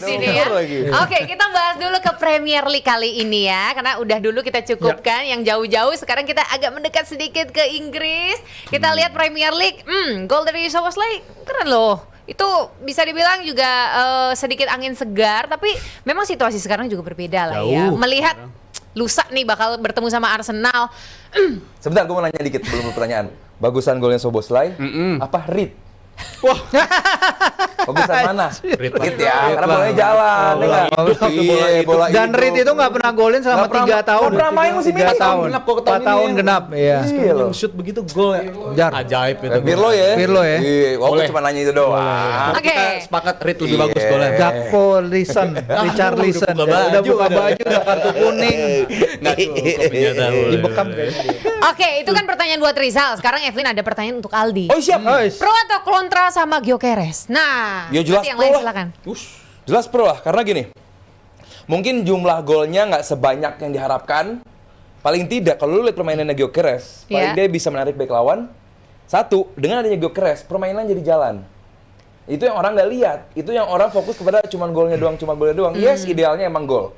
sini ya. Oke, kita bahas dulu ke Premier League kali ini ya. Karena udah dulu kita cukupkan yang jauh-jauh. Sekarang kita agak mendekat sedikit ke Inggris. Kita lihat Premier League. Gol dari Szoboszlai keren loh. Itu bisa dibilang juga sedikit angin segar. Tapi memang situasi sekarang juga berbeda lah ya. Melihat lusa nih bakal bertemu sama Arsenal. Sebentar, gue mau nanya dikit sebelum pertanyaan. Bagusan golnya Szoboszlai apa Reed? Wah, Bagusan mana? Reed Ya, karena bolanya jalan. Bola Dan Reed itu nggak pernah golin selama 3 tahun. Nggak pernah main musim ini. 3 tahun. 4 tahun genap. Iya. yang shoot begitu gol ya. Jar. Ajaib itu. Pirlo ya? Pirlo ya? Iya, aku cuma nanya itu doang. Oke. Kita sepakat Reed lebih bagus golnya. Gakpo, Lison, Richarlison. Udah buka baju, udah kartu kuning. Nggak cukup ternyata. Dibekam kayaknya. Oke, itu kan pertanyaan buat Rizal. Sekarang Evelyn ada pertanyaan untuk Aldi. Oh siap. Pro atau kontra sama Gyökeres? Nah, Ya, jelas nanti yang pro lain lah. silakan. Jelas pro lah, karena gini. Mungkin jumlah golnya nggak sebanyak yang diharapkan. Paling tidak, kalau lu lihat permainannya Gyökeres, paling dia bisa menarik bek lawan. Satu, dengan adanya Gyökeres, permainan jadi jalan. Itu yang orang nggak lihat. Itu yang orang fokus kepada cuman golnya doang, Yes, idealnya emang gol.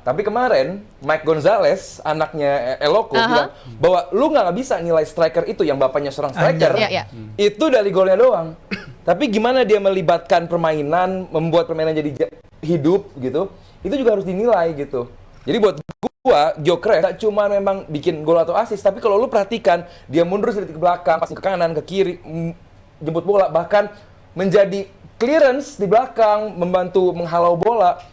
Tapi kemarin, Mike Gonzalez, anaknya Eloko, bilang bahwa lu nggak bisa nilai striker itu, yang bapaknya seorang striker, itu dari golnya doang. Tapi gimana dia melibatkan permainan, membuat permainan jadi hidup gitu, itu juga harus dinilai gitu. Jadi buat gua, Gyökeres gak cuma memang bikin gol atau assist, tapi kalau lu perhatikan, dia mundur sedikit ke belakang, passing ke kanan, ke kiri, jemput bola, bahkan menjadi clearance di belakang, membantu menghalau bola.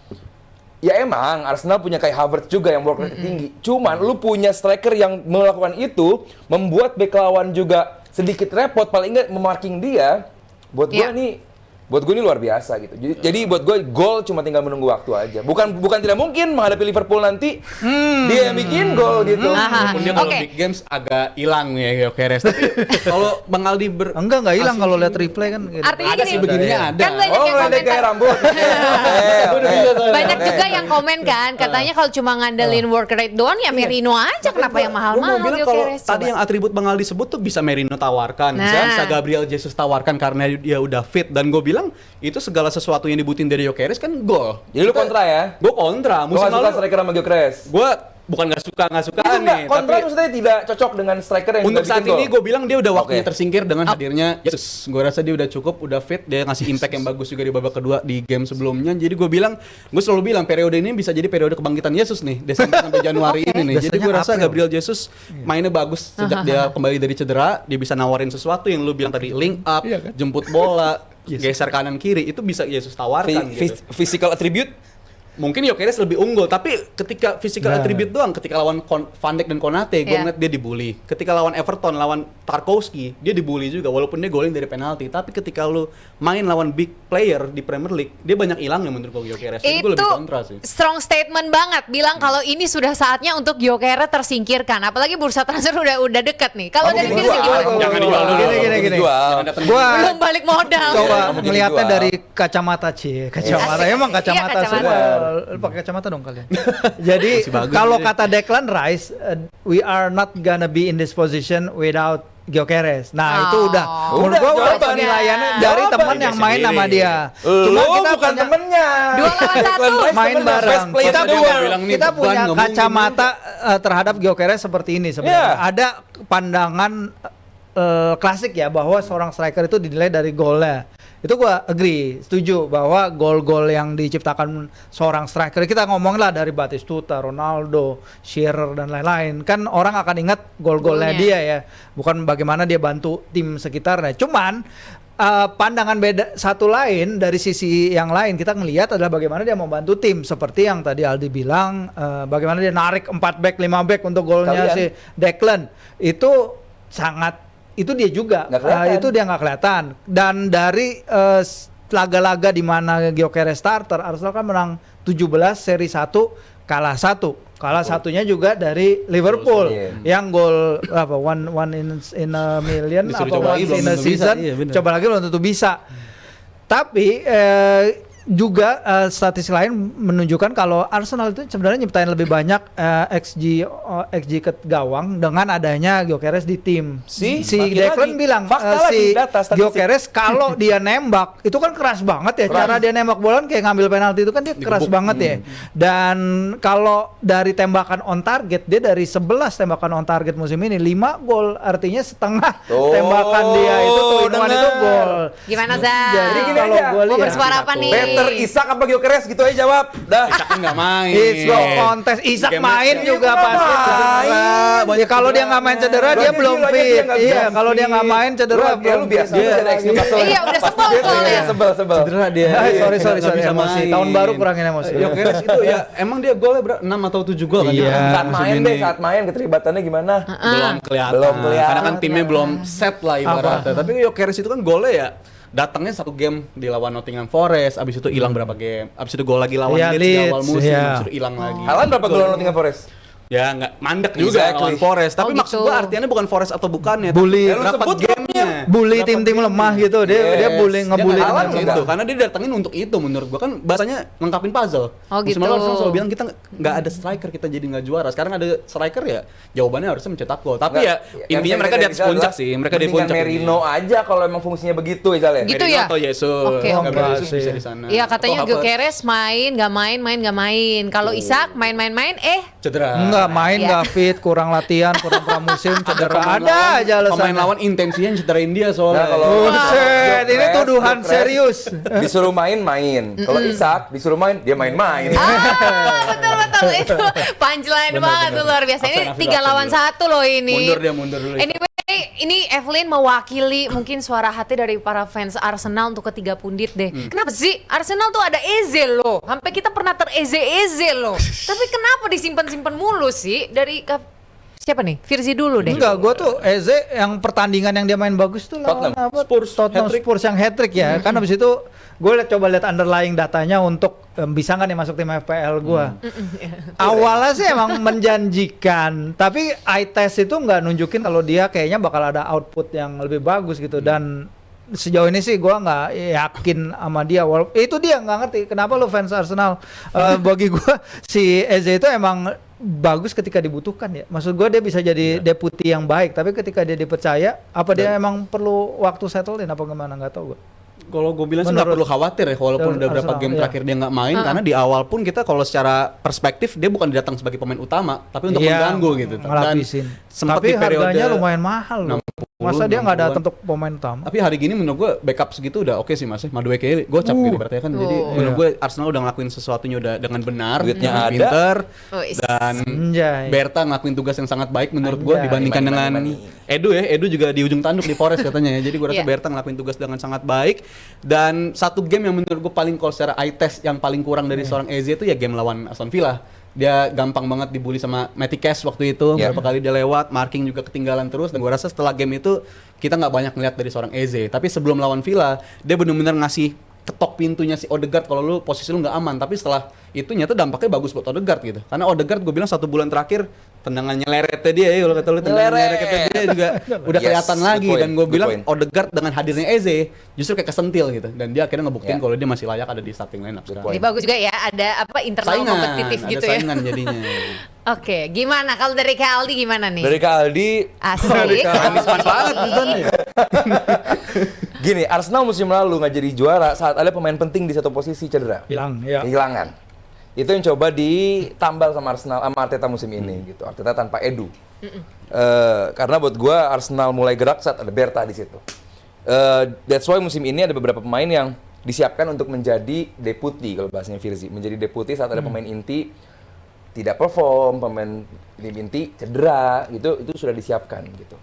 Ya emang, Arsenal punya Kai Havertz juga yang work rate tinggi. Cuman lu punya striker yang melakukan itu, membuat bek lawan juga sedikit repot, paling enggak memarking dia. Buat gue ini luar biasa gitu. Jadi buat gue gol cuma tinggal menunggu waktu aja. Bukan tidak mungkin menghadapi Liverpool nanti dia yang bikin gol gitu. Walaupun dia kalau big games agak hilang ya Gyökeres. Tapi kalau Bang Aldi Enggak hilang kalau lihat replay kan. Gitu. Artinya ada gini, sih begininya ada. kan banyak yang Ngeledek kayak komentar. rambut. Banyak juga yang komen kan, katanya kalau cuma ngandelin work rate doang ya Merino aja, kenapa yang Gua mau mahal-mahal bilang kalau Gyökeres? tadi yang atribut Bang Aldi sebut tuh bisa Merino tawarkan, bisa Gabriel Jesus tawarkan karena dia udah fit, dan gue bilang itu segala sesuatu yang dibutuhin dari Gyökeres kan gol. Jadi lu kontra ya? Gue kontra. Lu gak suka striker sama Gyökeres? Gue bukan nggak suka nih, kontra tapi maksudnya tidak cocok dengan striker yang untuk udah saat bikin ini gol. gue bilang dia udah waktunya tersingkir dengan hadirnya Yesus. Gue rasa dia udah cukup, udah fit, dia ngasih impact yang bagus juga di babak kedua di game sebelumnya. Jadi gue selalu bilang periode ini bisa jadi periode kebangkitan Yesus nih, Desember sampai Januari ini nih. Jadi gue rasa Gabriel Jesus mainnya bagus sejak dia kembali dari cedera, dia bisa nawarin sesuatu yang lu bilang tadi, link up, jemput bola, geser kanan kiri, itu bisa Yesus tawarkan gitu. Physical attribute Mungkin Gyökeres lebih unggul, tapi ketika physical attribute doang, ketika lawan Van Dijk dan Konate, gue ngeliat dia dibully. Ketika lawan Everton, lawan Tarkowski, dia dibully juga, walaupun dia golin dari penalti. Tapi ketika lu main lawan big player di Premier League, dia banyak hilangnya menurut gue Gyökeres. Jadi gue lebih kontra sih. Strong statement banget, bilang kalau ini sudah saatnya untuk Gyökeres tersingkirkan. Apalagi bursa transfer udah dekat nih. Kalau dari Virsi gimana? Jangan dijual dulu. Gini. Gua belum balik modal. Coba ngelihatnya dari kacamata kacamata. Emang kacamata Iya, semua. Lu pakai kacamata dong kalian. Jadi kalau kata Declan Rice, we are not gonna be in this position without Gyökeres. Nah, itu udah menurut gua udah penilaiannya dari teman yang main sama dia. Cuma kita bukan temennya. 2 lawan 1 main bareng. Kita punya ngomong kacamata terhadap Gyökeres seperti ini sebenarnya. Ada pandangan klasik ya bahwa seorang striker itu dinilai dari golnya. Itu gua agree, setuju bahwa gol-gol yang diciptakan seorang striker, kita ngomong lah dari Batistuta, Ronaldo, Shearer dan lain-lain, kan orang akan ingat gol-golnya dia ya, bukan bagaimana dia bantu tim sekitarnya. Cuman pandangan beda satu lain dari sisi yang lain kita ngelihat adalah bagaimana dia membantu tim, seperti yang tadi Aldi bilang, bagaimana dia narik 4 back 5 back untuk golnya si Declan. Itu sangat, itu dia juga itu dia nggak kelihatan. Dan dari laga-laga di mana Gyökeres starter, Arsenal kan menang 17 seri 1, kalah satunya juga dari Liverpool yang gol apa one in a million apa one in a season, coba lagi belum tentu bisa. Tapi juga statistik lain menunjukkan kalau Arsenal itu sebenarnya nyiptain lebih banyak XG ke gawang dengan adanya Gyökeres di tim. Si Declan bilang si Gyökeres kalau dia nembak itu kan keras banget ya, cara dia nembak bola kayak ngambil penalti itu kan dia keras banget ya. Dan kalau dari tembakan on target, dia dari 11 tembakan on target musim ini 5 gol, artinya setengah tembakan dia itu itu gol. Gimana Zal? Jadi kalau gua mau lihat bersuara apa nih? Better Isak apa Gyökeres gitu aja jawab. Dah. Isak kan nggak main. It's no contest. Isak main juga pasti cedera. Ya, kalau dia nggak main cedera dia belum fit. Iya, kalau dia nggak main cedera belum biasa. Iya, udah sebel soalnya. Sebel. Cedera dia. Sorry Nggak bisa emosi. main. Tahun baru kurangin emosi. Gyökeres itu ya emang dia golnya 6 atau 7 gol kan? Iya. Saat main keterlibatannya gimana? Belum kelihatan. Belum kelihatan. Karena kan timnya belum set lah ibaratnya. Tapi Gyökeres itu kan golnya ya datangnya satu game di lawan Nottingham Forest, abis itu hilang berapa game, abis itu gol lagi lawan Leeds di awal musim, abis itu hilang lagi. Haaland berapa gol lawan Nottingham Forest? Ya nggak mandek juga lawan Forest, tapi maksud gua artinya bukan Forest atau bukannya, bully berapa gamenya, bully tim-tim lemah gitu, dia ngebully gitu, karena dia datangin untuk itu menurut gua kan bahasanya lengkapin puzzle. Gitu. Arsenal selalu bilang kita nggak ada striker, kita jadi nggak juara. Sekarang ada striker ya, jawabannya harusnya mencetak gol. Tapi ya intinya mereka di atas puncak sih, mereka di puncak. Merino aja kalau emang fungsinya begitu ya. Gitu ya. Atau Yesus, Oke. bisa di sana. Iya katanya Gyökeres main, nggak main. Kalau Isak main, cedera. Enggak main, enggak fit, kurang latihan, kurang pramusim, cedera. Ada aja alasannya. Pemain lawan intensinya cederain dia soalnya. Buset, ini tuduhan serius. Disuruh main. Kalau Isak disuruh main, dia main. betul itu punchline banget tuh luar biasa. Ini 3 lawan 1 loh ini. Mundur dulu. Anyway, ini Evelyn mewakili mungkin suara hati dari para fans Arsenal untuk ketiga pundit deh. Kenapa sih Arsenal tuh ada Eze loh? Sampai kita pernah tereze-eze loh. Tapi kenapa disimpan-simpan mulu sih dari siapa nih? Virzi dulu deh. Enggak, gua tuh Eze yang pertandingan yang dia main bagus tuh lawan Tottenham Spurs yang hat-trick ya. Kan habis itu gue coba lihat underlying datanya untuk bisa nggak nih masuk tim FPL gue. Awalnya sih emang menjanjikan, tapi eye test itu nggak nunjukin kalau dia kayaknya bakal ada output yang lebih bagus gitu. Dan sejauh ini sih gue nggak yakin sama dia. Itu dia nggak ngerti kenapa lo fans Arsenal. Bagi gue si Eze itu emang bagus ketika dibutuhkan ya. Maksud gue dia bisa jadi deputi yang baik, tapi ketika dia dipercaya, apa dia emang perlu waktu settle in apa gimana, nggak tahu gue. Kalau gue bilang sih nggak perlu khawatir ya, walaupun udah berapa game terakhir dia nggak main, karena di awal pun kita kalau secara perspektif dia bukan datang sebagai pemain utama, tapi untuk mengganggu gitu. Ngelapisin. Sempat tapi di periode harganya lumayan mahal loh. Masa dia nggak datang untuk pemain utama? Tapi hari gini menurut gue backup segitu udah oke sih Mas. Madueke gocap gitu berarti kan. Jadi menurut gue Arsenal udah ngelakuin sesuatunya udah dengan benar, duitnya ada, pinter, dan Berta ngelakuin tugas yang sangat baik menurut gue dibandingkan dengan Edu ya. Edu juga di ujung tanduk di Forest katanya ya. Jadi gue rasa Berta ngelakuin tugas dengan sangat baik. Dan satu game yang menurut gue paling kalau secara eye test yang paling kurang dari seorang Eze itu ya game lawan Aston Villa. Dia gampang banget dibully sama Matty Cash waktu itu, berapa kali dia lewat, marking juga ketinggalan terus. Dan gue rasa setelah game itu kita nggak banyak ngeliat dari seorang Eze. Tapi sebelum lawan Villa, dia benar-benar ngasih ketok pintunya si Odegaard kalau lu posisi lu nggak aman. Tapi setelah itu nyata dampaknya bagus buat Odegaard gitu. Karena Odegaard gue bilang 1 bulan terakhir tendangannya leretnya dia ya, kalau kata lu tendangan leretnya dia juga udah kelihatan lagi. Dan gue bilang Odegaard dengan hadirnya Eze justru kayak kesentil gitu. Dan dia akhirnya ngebuktiin kalau dia masih layak ada di starting lineup sekarang. Jadi bagus juga ya, ada apa internal kompetitif gitu ya. Saingan jadinya. Oke, gimana kalau dari Kak Aldi gimana nih? Dari Kak Aldi asik. Manis banget ya. Gini, Arsenal musim lalu nggak jadi juara saat ada pemain penting di satu posisi cedera. Kehilangan. Itu yang coba ditambal sama Arsenal, sama Arteta musim ini gitu. Arteta tanpa Edu. Karena buat gue Arsenal mulai gerak saat ada Berta di situ. That's why musim ini ada beberapa pemain yang disiapkan untuk menjadi deputi kalau bahasanya Virzi, menjadi deputi saat ada pemain inti tidak perform, pemain inti cedera gitu, itu sudah disiapkan gitu.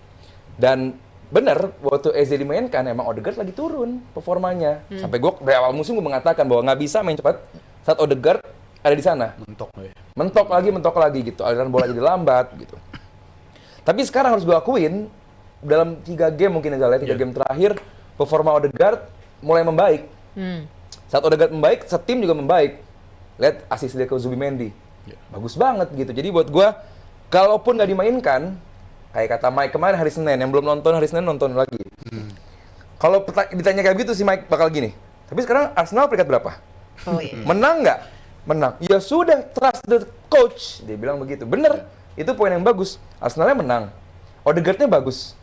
Dan benar waktu Eze dimainkan emang Odegaard lagi turun performanya. Sampai gue dari awal musim gue mengatakan bahwa nggak bisa main cepat saat Odegaard ada di sana. Mentok lagi gitu. Aliran bola jadi lambat gitu. Tapi sekarang harus gue akuin dalam 3 game mungkin aja ya, 3 game terakhir performa Odegaard mulai membaik. Saat Odegaard membaik, setim juga membaik. Lihat asis dia ke Zubimendi. Bagus banget gitu. Jadi buat gue kalaupun nggak dimainkan, kayak kata Mike kemarin hari Senin, yang belum nonton hari Senin nonton lagi. Kalau ditanya kayak gitu si Mike bakal gini. Tapi sekarang Arsenal peringkat berapa? Oh, iya. Menang nggak? Menang. Ya sudah, trust the coach. Dia bilang begitu. Bener, itu poin yang bagus. Arsenalnya menang. Odegaard-nya bagus.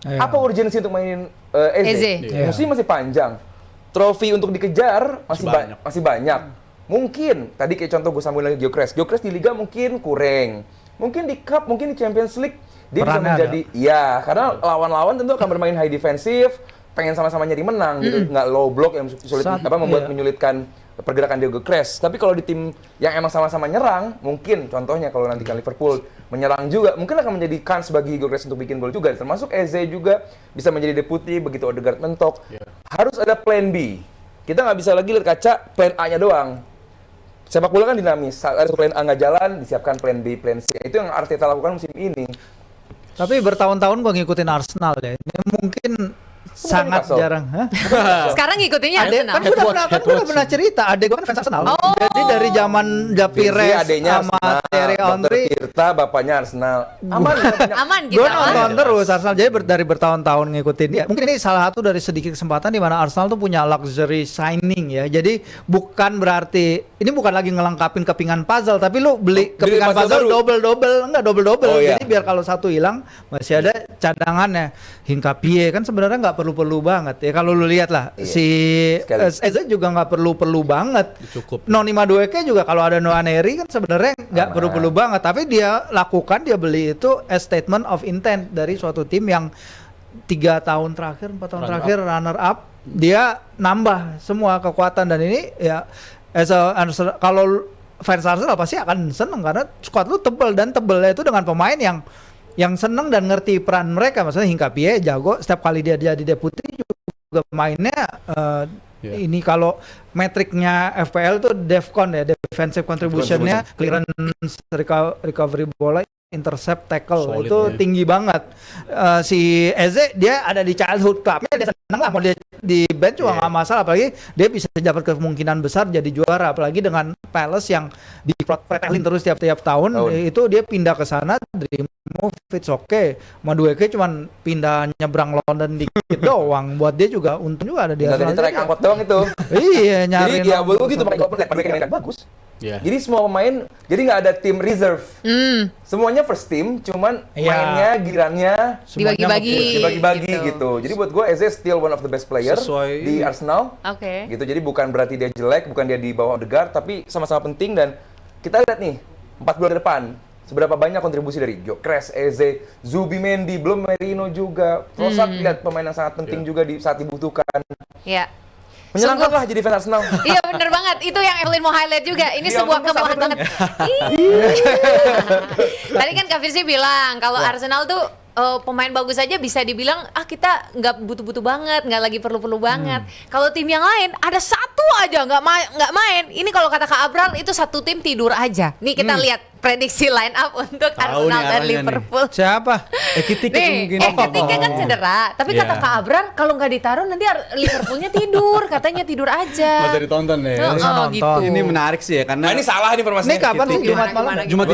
Iya. Apa urgensi untuk mainin Eze? Iya. Musim masih panjang. Trofi untuk dikejar masih banyak. Mungkin, tadi kayak contoh gue sambung lagi Gyökeres di Liga mungkin kurang. Mungkin di Cup, mungkin di Champions League, dia bisa menjadi, ya karena lawan-lawan tentu akan bermain high defensif, pengen sama-sama nyari menang gitu, nggak low block yang sulit menyulitkan pergerakan Gyökeres. Tapi kalau di tim yang emang sama-sama nyerang, mungkin contohnya kalau nanti kan Liverpool menyerang juga, mungkin akan menjadi kans bagi Gyökeres untuk bikin gol juga. Termasuk Eze juga bisa menjadi deputi begitu Odegaard mentok. Harus ada plan B. Kita nggak bisa lagi lihat kaca plan A-nya doang. Sepak bola kan dinamis. Saat ada plan A nggak jalan, disiapkan plan B, plan C. Itu yang Arteta lakukan musim ini. Tapi bertahun-tahun gue ngikutin Arsenal ya. Ini mungkin sangat Newcastle. jarang. Hah? Sekarang ngikutinnya Adek, Arsenal. kan gue udah pernah cerita, adek gue kan fans Arsenal. Oh. Jadi dari zaman Japires adanya sama Arsenal, Thierry Dr. Henry, Tirta, bapaknya Arsenal. Aman. Aman gitu. gue aman. nonton terus Arsenal. Jadi dari bertahun-tahun ngikutin dia. Mungkin ini salah satu dari sedikit kesempatan di mana Arsenal tuh punya luxury signing ya. Jadi bukan berarti ini bukan lagi ngelengkapin kepingan puzzle, tapi lu beli kepingan puzzle double. Oh, iya. Jadi biar kalau satu hilang masih ada cadangannya. Hinkapie kan sebenarnya nggak perlu-perlu banget ya. Kalau lu lihat lah si Eze juga nggak perlu-perlu banget. Cukup. Noni Madueke juga kalau ada Nwaneri kan sebenarnya nggak perlu-perlu banget. Tapi dia lakukan, dia beli itu a statement of intent dari suatu tim yang 4 tahun terakhir runner up. Dia nambah semua kekuatan dan ini ya kalau fans Arsenal pasti akan seneng karena squad lu tebel dan tebelnya itu dengan pemain yang seneng dan ngerti peran mereka. Maksudnya Hinkapie jago, setiap kali dia jadi deputi juga mainnya ini kalau metriknya FPL itu DEFCON ya, defensive contribution-nya, clearance, recovery bola, intercept, tackle, solid itu ya. tinggi banget. Si Eze dia ada di childhood clubnya, dia seneng lah mau dia di bench juga nggak masalah, apalagi dia bisa dapat kemungkinan besar jadi juara, apalagi dengan Palace yang di pretelin terus tiap tahun. Itu dia pindah ke sana, dream move, it's okay. Madueke cuman pindah nyebrang London dikit doang, buat dia juga untung juga ada di Arsenal. Jadi trek angkot doang itu. Iya, nyari. Jadi ya buat gue gitu, mereka bagus. Yeah. Jadi semua pemain, jadi nggak ada tim reserve. Semuanya first team, cuman mainnya, girannya dibagi-bagi gitu. Jadi buat gue Eze still one of the best player di Arsenal. Oke. Gitu. Jadi bukan berarti dia jelek, bukan dia di bawah Odegaard, tapi sama-sama penting. Dan kita lihat nih 4 bulan ke depan seberapa banyak kontribusi dari Gyökeres, Eze, Zubimendi, belum Merino juga. Trossard lihat pemain yang sangat penting juga di saat dibutuhkan. Iya. Menyenangkan lah jadi fans Arsenal. Iya bener banget, itu yang Evelyn mau highlight juga. Ini sebuah kemauan banget. Tadi kan Kak Firsi bilang kalau Arsenal tuh pemain bagus aja bisa dibilang kita nggak butuh-butuh banget, nggak lagi perlu-perlu banget. Kalau tim yang lain ada satu aja nggak main. Ini kalau kata Kak Abral itu satu tim tidur aja. Nih kita lihat prediksi line up untuk Arsenal dan Liverpool. Siapa? Ekitike mungkin. Ekitike kan cedera, tapi kata Kak Abrar kalau nggak ditaruh nanti Liverpoolnya tidur, katanya tidur aja. Masa ditonton ya. Gitu. Ini menarik sih ya karena Nah ini salah nih informasinya. Ini kapan sih? Jumat malam? Gimana?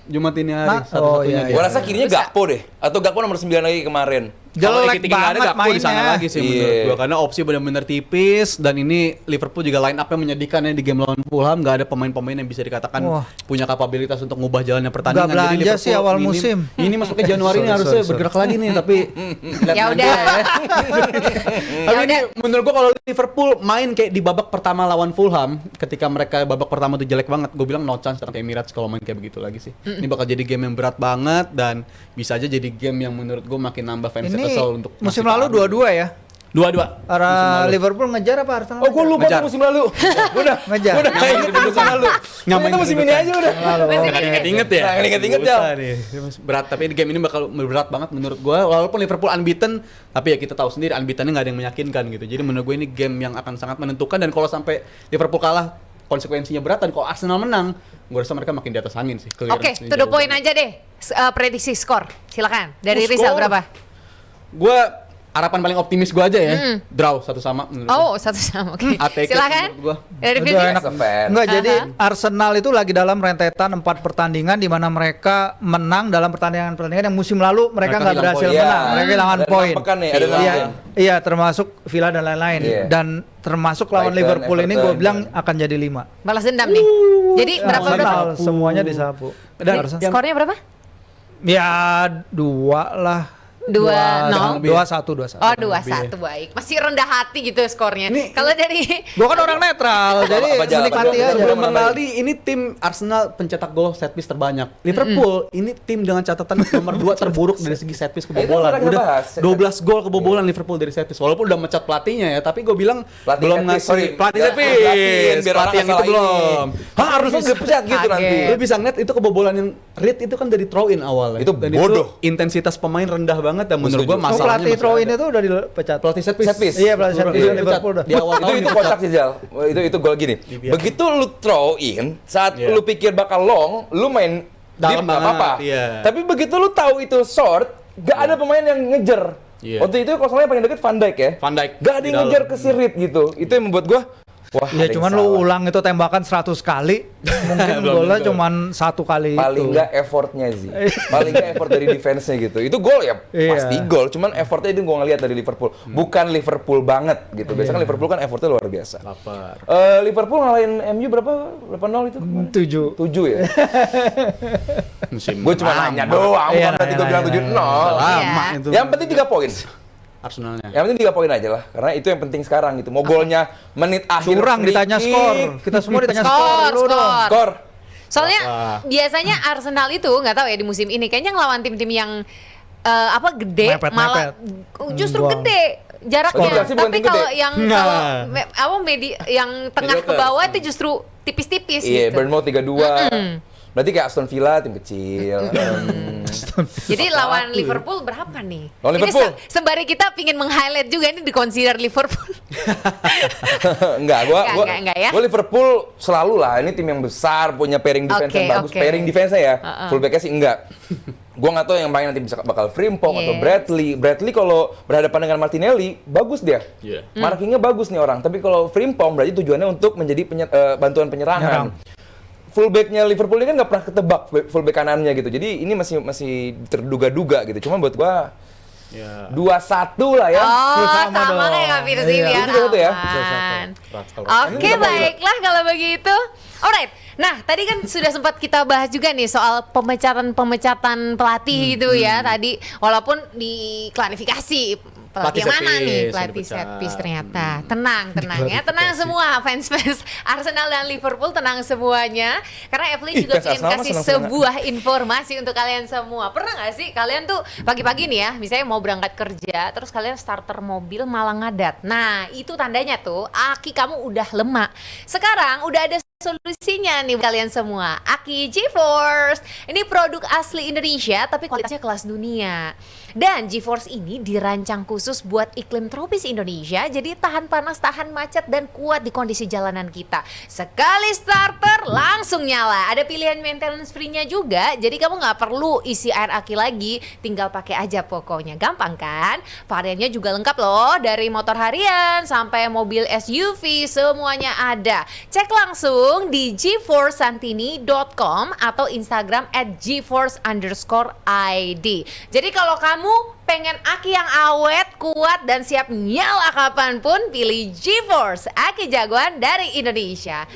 Jumat ini hari. Satu-satunya dia. Gua rasa kirinya Gakpo deh. Atau Gakpo nomor 9 lagi kemarin. Kalau Jelek Ekitike nggak ada, banget Gakpo di sana mainnya. lagi sih menurut gua karena opsi benar-benar tipis dan ini Liverpool juga line up-nya menyedihkan ya di game lawan Fulham, nggak ada pemain-pemain yang bisa dikatakan punya kapabilitas untuk ngubah jalannya pertandingan. Nggak belanja Jadi sih awal musim. Ini masuknya Januari ini harusnya bergerak lagi nih tapi Ya udah. Tapi ini menurut gua kalau Liverpool main kayak di babak pertama lawan Fulham, ketika mereka babak pertama tuh jelek banget, gue bilang no chance datang ke Emirates kalau main kayak begitu lagi sih. Ini bakal jadi game yang berat banget dan bisa aja jadi game yang menurut gue makin nambah fans Ini kesel untuk musim lalu 2-2 ya. 2-2. Arah Liverpool ngejar apa Arsenal? Oh, gue lupa Ngejar. musim lalu. Udah Ngejar. inget musim lalu. Ternyata musim ini aja udah. Inget ya? Nah, inget-inget ya. Usah nih. Berat, tapi di game ini bakal berat banget menurut gue. Walaupun Liverpool unbeaten, tapi ya kita tahu sendiri unbeatennya nggak ada yang meyakinkan gitu. Jadi menurut gue ini game yang akan sangat menentukan dan kalau sampai Liverpool kalah konsekuensinya berat dan kalau Arsenal menang, gue rasa mereka makin di atas angin sih. Oke, to the point aja deh. Prediksi skor, silakan. Dari Rizal Skor. berapa? Gue harapan paling optimis gue aja ya, draw 1-1 menurut gue. Oh, 1-1. Oke. ATK Silakan. menurut gua. Dari Udah Fitri. enak. As a fan. Enggak, jadi Arsenal itu lagi dalam rentetan 4 pertandingan di mana mereka menang dalam pertandingan-pertandingan yang musim lalu mereka nggak Mereka berhasil hilang poin. menang. Iya. Mereka kehilangan Dan poin. nampak kan nih, ada Iya, nampak. iya, termasuk Villa dan lain-lain. Iya. Dan termasuk lawan Brighton, Liverpool ini gue Everton. bilang akan jadi 5. Balas dendam nih. Jadi berapa Arsenal berapa? semuanya disapu. Dan Skornya berapa? ya 2 lah. 2-0. 2-1. Oh 2-1 baik. Masih rendah hati gitu skornya. Ini- Kalau dari Gue kan orang netral, jadi Apa aja, menikmati apa aja. aja. Sebelum Mana Ronaldo, ini tim Arsenal pencetak gol set piece terbanyak. Liverpool ini tim dengan catatan nomor 2 terburuk dari segi set piece kebobolan. Itu kita Udah bahas. 12 gol kebobolan Liverpool dari set piece. Walaupun udah mecat pelatihnya ya, tapi gue bilang Pelatih belum set piece, sorry. ngasih pelatih Biar set piece. biar orang Pelatih yang itu nggak salah belum. ini. Harus dipecat gitu Kaget. nanti. Lu bisa ngeliat itu kebobolan yang Reed itu kan dari throw in awalnya. Itu Dan bodoh. itu intensitas pemain rendah banget dan menurut gua setuju. Oh, masalahnya pelatih masih throw ada. in itu udah dipecat. Pelatih set piece. Set piece. Iya, pelatih set piece Iya, Liverpool dipecat. dah. Di awal tahun itu dipecat. kocak sih Jal. Itu gol gini. Begitu lu throw in, saat Iya. lu pikir bakal long, lu main Dalam deep nggak banget, apa-apa. iya. Tapi begitu lu tahu itu short, gak ada pemain yang ngejar. Iya. Waktu itu kalau yang paling deket Van Dijk ya. Van Dijk Gak ada di yang dalam. ngejar ke si Reed gitu. Itu yang membuat gua wah, Ya ada yang cuman lu salah. ulang itu tembakan 100 kali, mungkin Belum golnya tentu. cuman 1 kali Paling itu. nggak effortnya sih, paling nggak effort dari defense-nya gitu. Itu gol ya Iya. pasti gol, cuman effortnya itu gua ngeliat dari Liverpool, bukan Liverpool banget gitu. Biasanya kan Liverpool kan effortnya luar biasa. Lapar. Liverpool ngalahin MU berapa? 8-0 itu? 7. 7 ya? Musim Gue cuma lama. nanya doang, Iya, bukan berarti gue nanya, bilang nanya. 7-0. Lama Iya. itu. Yang penting 3 poin. Arsenalnya. Yang penting 3 poin aja lah, karena itu yang penting sekarang gitu. Mau golnya menit akhir. Curang free ditanya kick. skor. Kita semua ditanya skor. Skor, dulu dong. skor. Skor. Soalnya Wah. biasanya Arsenal itu nggak tahu ya di musim ini kayaknya ngelawan tim-tim yang gede Mepet-mepet. malah justru Enggak. gede jaraknya. Chelsea bukan Tapi tim gede. kalau yang Nah. kalau yang tengah ke Mediocre. bawah itu justru tipis-tipis Iya, gitu. Bournemouth 3-2. Berarti kayak Aston Villa tim kecil. Jadi lawan Liverpool berapa nih? Lawan Ini Liverpool? sembari kita pingin meng-highlight juga ini di-consider Liverpool. Enggak, Enggak ya? gua Liverpool selalu lah. Ini tim yang besar, punya pairing defense Oke, yang bagus. oke. Pairing defense ya, fullbacknya sih enggak. Gua nggak tahu yang main nanti bisa bakal Frimpong atau Yes. Bradley. Bradley kalau berhadapan dengan Martinelli bagus dia. Iya. Markingnya bagus nih orang. Tapi kalau Frimpong berarti tujuannya untuk menjadi bantuan penyerangan. Fullbacknya Liverpool ini kan nggak pernah ketebak fullback kanannya gitu. Jadi ini masih terduga-duga gitu. Cuma buat gua Ya. 2-1 lah ya. Oh, sama sama dong. kayak Kak Firzi Iya. biar Itu gitu ya? aman. Kalau- Oke, Ini baiklah kalau begitu. Alright. Nah, tadi kan sudah sempat kita bahas juga nih soal pemecatan pelatih gitu ya tadi, walaupun diklarifikasi pelatih Pelatih yang set mana nih piece yang pelatih dipecat. set piece ternyata. Tenang ya, tenang semua fans Arsenal dan Liverpool, tenang semuanya. Karena Evelyn juga fans ingin Arsenal mah kasih senang-senang. sebuah informasi untuk kalian semua. Pernah nggak sih kalian tuh pagi-pagi nih ya, misalnya mau berangkat kerja, terus kalian starter mobil malah ngadat. Nah, itu tandanya tuh aki kamu udah lemak. Sekarang udah ada solusinya nih kalian semua. Aki GeForce. Ini produk asli Indonesia tapi kualitasnya kelas dunia. Dan GeForce ini dirancang khusus buat iklim tropis Indonesia, jadi tahan panas, tahan macet, dan kuat di kondisi jalanan kita. Sekali starter, langsung nyala. Ada pilihan maintenance free-nya juga, jadi kamu nggak perlu isi air aki lagi, tinggal pakai aja pokoknya. Gampang kan? Variannya juga lengkap loh, dari motor harian sampai mobil SUV, semuanya ada. Cek langsung di geforcesantini.com atau Instagram @geforce_id. Jadi kalau kamu pengen aki yang awet, kuat, dan siap nyala kapanpun, pilih GeForce, aki jagoan dari Indonesia.